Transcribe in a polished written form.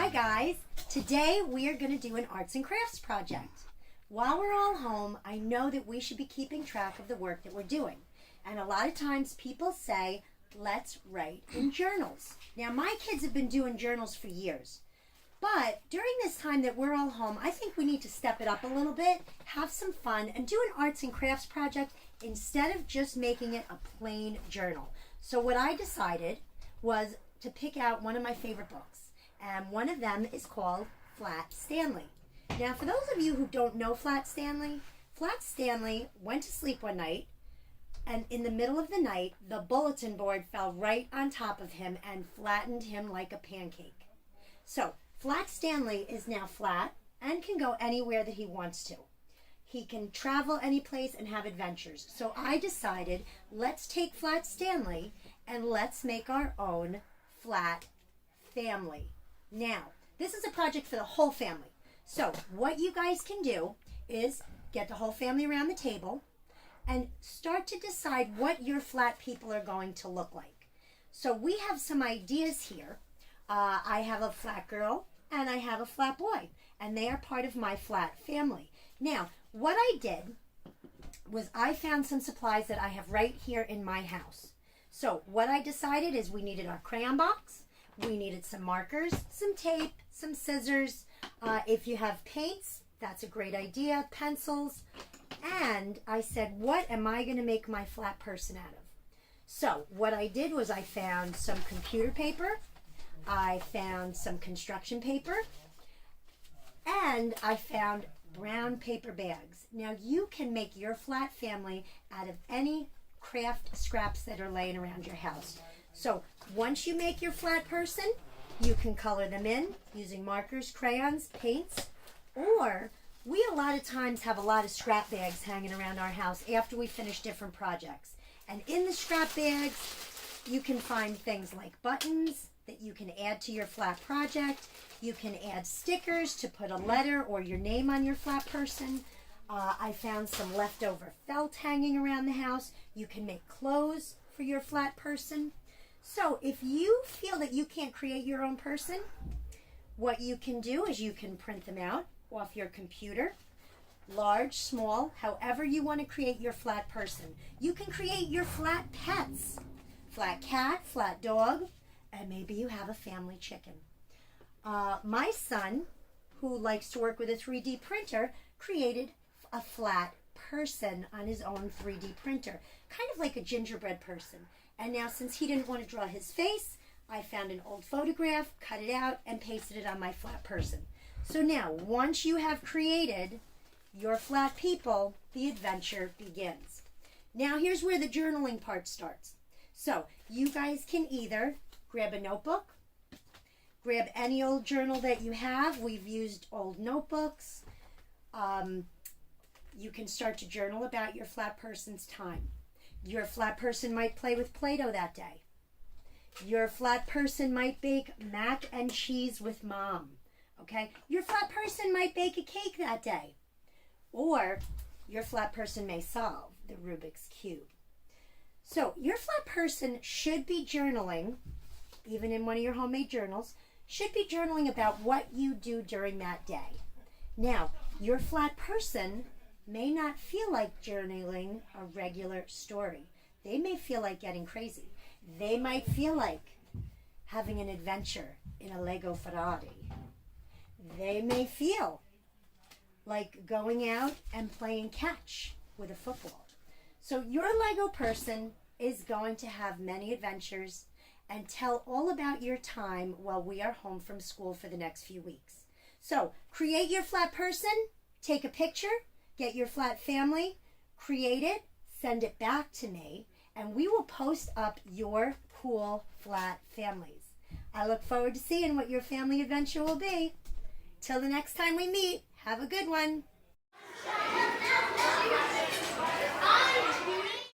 Hi guys, today we are going to do an arts and crafts project. While we're all home, I know that we should be keeping track of the work that we're doing. And a lot of times people say, let's write in journals. Now my kids have been doing journals for years. But during this time that we're all home, I think we need to step it up a little bit, have some fun, and do an arts and crafts project instead of just making it a plain journal. So what I decided was to pick out one of my favorite books. And one of them is called Flat Stanley. Now, for those of you who don't know Flat Stanley went to sleep one night, and in the middle of the night, the bulletin board fell right on top of him and flattened him like a pancake. So, Flat Stanley is now flat and can go anywhere that he wants to. He can travel any place and have adventures. So I decided, let's take Flat Stanley and let's make our own flat family. Now, this is a project for the whole family. So what you guys can do is get the whole family around the table and start to decide what your flat people are going to look like. So we have some ideas here. I have a flat girl and I have a flat boy, and they are part of my flat family. Now, what I did was I found some supplies that I have right here in my house. So what I decided is we needed our crayon box, we needed some markers, some tape, some scissors. If you have paints, that's a great idea, pencils. And I said, what am I going to make my flat person out of? So what I did was I found some computer paper, I found some construction paper, and I found brown paper bags. Now you can make your flat family out of any craft scraps that are laying around your house. So once you make your flat person, you can color them in using markers, crayons, paints, or we a lot of times have a lot of scrap bags hanging around our house after we finish different projects. And in the scrap bags, you can find things like buttons that you can add to your flat project. You can add stickers to put a letter or your name on your flat person. I found some leftover felt hanging around the house. You can make clothes for your flat person. So if you feel that you can't create your own person, what you can do is you can print them out off your computer, large, small, however you want to create your flat person. You can create your flat pets, flat cat, flat dog, and maybe you have a family chicken. My son, who likes to work with a 3D printer, created a flat person on his own 3D printer, kind of like a gingerbread person. And now, since he didn't want to draw his face, I found an old photograph, cut it out, and pasted it on my flat person. So now, once you have created your flat people, the adventure begins. Now, here's where the journaling part starts. So, you guys can either grab a notebook, grab any old journal that you have. We've used old notebooks. You can start to journal about your flat person's time. Your flat person might play with Play-Doh that day. Your flat person might bake mac and cheese with mom. Okay? Your flat person might bake a cake that day. Or your flat person may solve the Rubik's Cube. So your flat person should be journaling, even in one of your homemade journals, should be journaling about what you do during that day. Now, your flat person may not feel like journaling a regular story. They may feel like getting crazy. They might feel like having an adventure in a Lego Ferrari. They may feel like going out and playing catch with a football. So your Lego person is going to have many adventures and tell all about your time while we are home from school for the next few weeks. So create your flat person, take a picture, get your flat family, create it, send it back to me, and we will post up your cool flat families. I look forward to seeing what your family adventure will be. Till the next time we meet, have a good one.